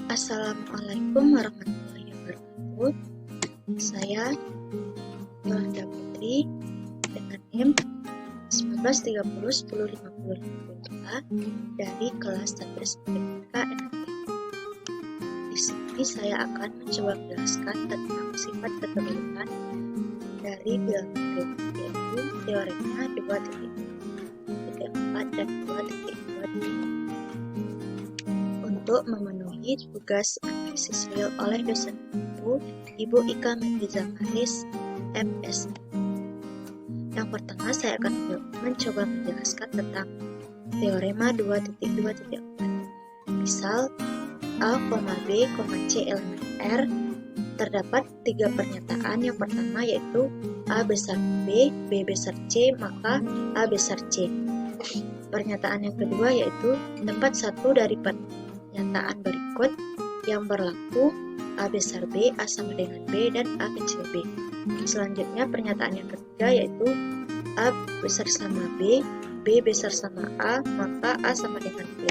Assalamualaikum warahmatullahi wabarakatuh. Saya Yolanda Putri dengan NIM 1930105052 dari kelas 1 SMPTK NMP. Di sini saya akan mencoba menjelaskan tentang sifat keterbalikan dari bilangan real, yaitu teorema 2.4 dan 2.2. Untuk memenuhi tugas analisis real oleh dosen Ibu Ika Megiza Karis, MSI. Yang pertama, saya akan mencoba menjelaskan tentang teorema 2.2.4. Misal, A, B, C elemen R. Terdapat 3 pernyataan. Yang pertama yaitu A besar B, B besar C, maka A besar C. Pernyataan yang kedua yaitu tempat satu dari pernyataan berikut yang berlaku A besar B, A sama dengan B, dan A kecil b. Selanjutnya pernyataan yang ketiga yaitu A besar sama B, B besar sama A, maka A sama dengan B.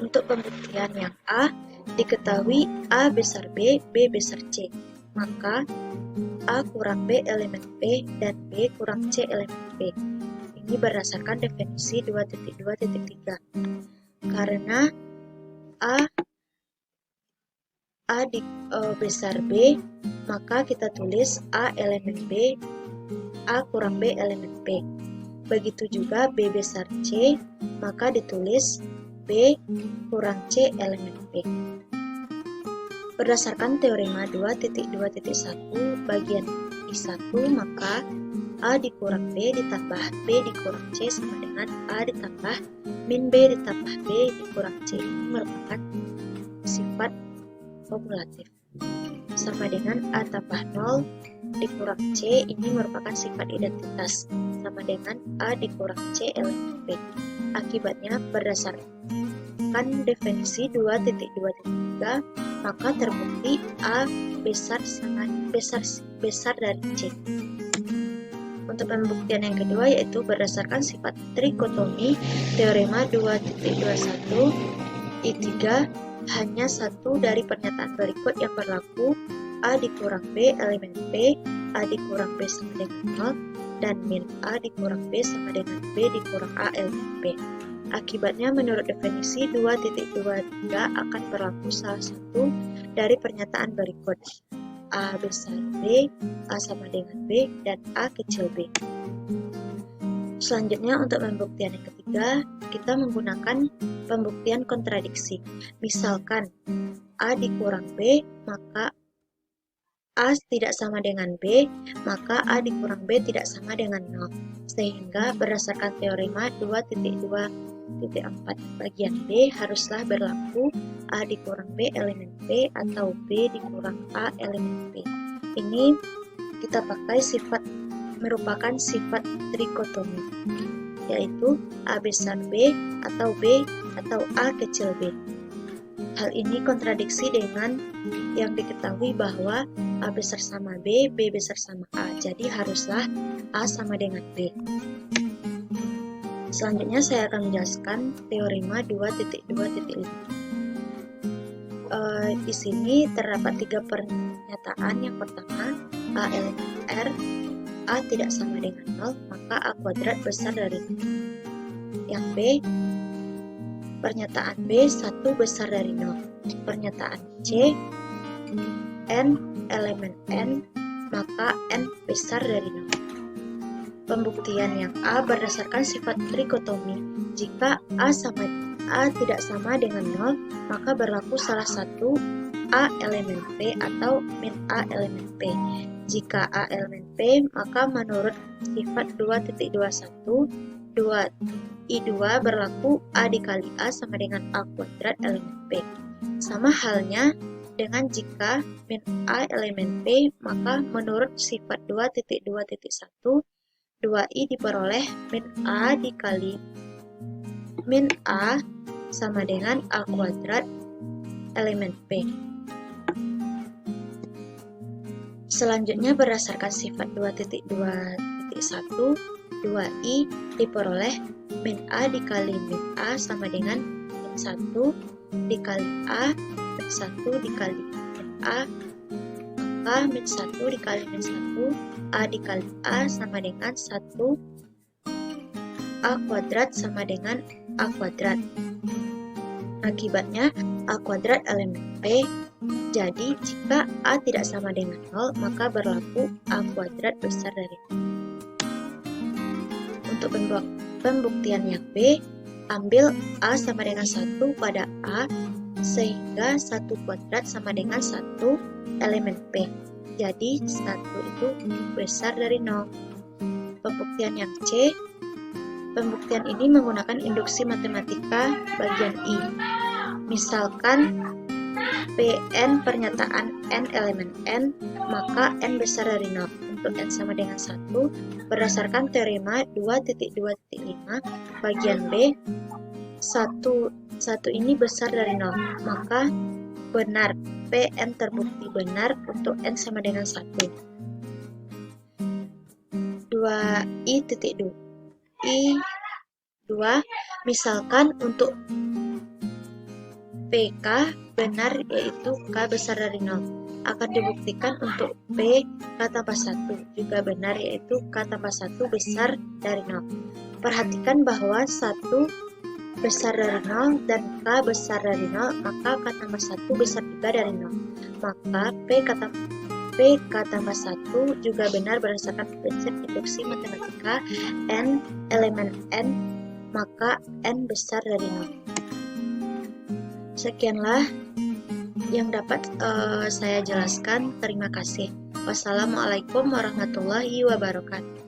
Untuk pembuktian yang A, diketahui A besar B, B besar C, maka A kurang B elemen P dan B kurang C elemen P. Ini berdasarkan definisi 2.2.3. Karena A besar B, maka kita tulis A elemen B, A kurang B elemen P. Begitu juga B besar C, maka ditulis B kurang C elemen P. Berdasarkan teorema 2.2.1 bagian I1, maka A dikurang B ditambah B dikurang C sama dengan A ditambah min B ditambah B dikurang C. Ini merupakan sifat kumulatif. Sama dengan A tambah 0 dikurang C, ini merupakan sifat identitas. Sama dengan A dikurang C elemen P. Akibatnya berdasarkan definisi 2.2.3, maka terbukti A besar dari C. Untuk pembuktian yang kedua yaitu berdasarkan sifat trikotomi teorema 2.21 I3, hanya satu dari pernyataan berikut yang berlaku A dikurang B elemen P, A dikurang B sama dengan 0, dan min A dikurang B sama dengan B dikurang A elemen P. Akibatnya menurut definisi 2.23 akan berlaku salah satu dari pernyataan berikut A besar B, A sama dengan B, dan A kecil b. Selanjutnya untuk pembuktian yang ketiga, kita menggunakan pembuktian kontradiksi. Misalkan A dikurang B, maka A tidak sama dengan B, maka A dikurang B tidak sama dengan 0. Sehingga berdasarkan teorema 2.2.4 bagian B haruslah berlaku A dikurang B elemen P atau B dikurang A elemen P. Ini kita pakai merupakan sifat trikotomi, yaitu A besar B atau A kecil b. Hal ini kontradiksi dengan yang diketahui bahwa A besar sama B, B besar sama A. Jadi haruslah A sama dengan B. Selanjutnya saya akan menjelaskan teorema 2.2.5. Di sini terdapat 3 pernyataan. Yang pertama, A elemen R, A tidak sama dengan 0, maka A kuadrat besar dari 0. Yang B, pernyataan B 1 besar dari 0. Pernyataan C, N elemen N, maka N besar dari 0. Pembuktian yang A berdasarkan sifat trikotomi. Jika A tidak sama dengan 0, maka berlaku salah satu A elemen P atau min A elemen P. Jika A elemen P, maka menurut sifat 2.21, 2I2 berlaku A dikali A sama dengan A kuadrat elemen P. Sama halnya dengan jika min A elemen P, maka menurut sifat 2.2.1, 2I diperoleh min A dikali min A sama dengan A kuadrat elemen P. Selanjutnya berdasarkan sifat 2.2.1, 2I diperoleh min A dikali min A sama dengan min 1 dikali A min 1 dikali A, maka min 1 dikali min 1 A dikali A sama dengan 1 A kuadrat sama dengan A kuadrat. Akibatnya A kuadrat elemen P. Jadi jika A tidak sama dengan 0, maka berlaku A kuadrat besar dari 0. Untuk pembuktian yang B, ambil A sama dengan 1 pada A, sehingga 1 kuadrat sama dengan 1 elemen P. Jadi 1 itu besar dari 0. Pembuktian yang C, pembuktian ini menggunakan induksi matematika bagian I. Misalkan Pn pernyataan n elemen n, maka n besar dari 0. Untuk n sama dengan 1, berdasarkan teorema 2.2.5 bagian B, 1 ini besar dari 0, maka benar Pn terbukti benar untuk n sama dengan 1. 2 misalkan untuk PK benar yaitu K besar dari 0, akan dibuktikan untuk P K tambah 1 juga benar yaitu K tambah 1 besar dari 0. Perhatikan bahwa 1 besar dari 0 dan K besar dari 0, maka K tambah 1 besar juga dari 0. Maka P K tambah 1 juga benar berdasarkan prinsip induksi matematika n elemen n, maka n besar dari 0. Sekianlah yang dapat saya jelaskan. Terima kasih. Wassalamualaikum warahmatullahi wabarakatuh.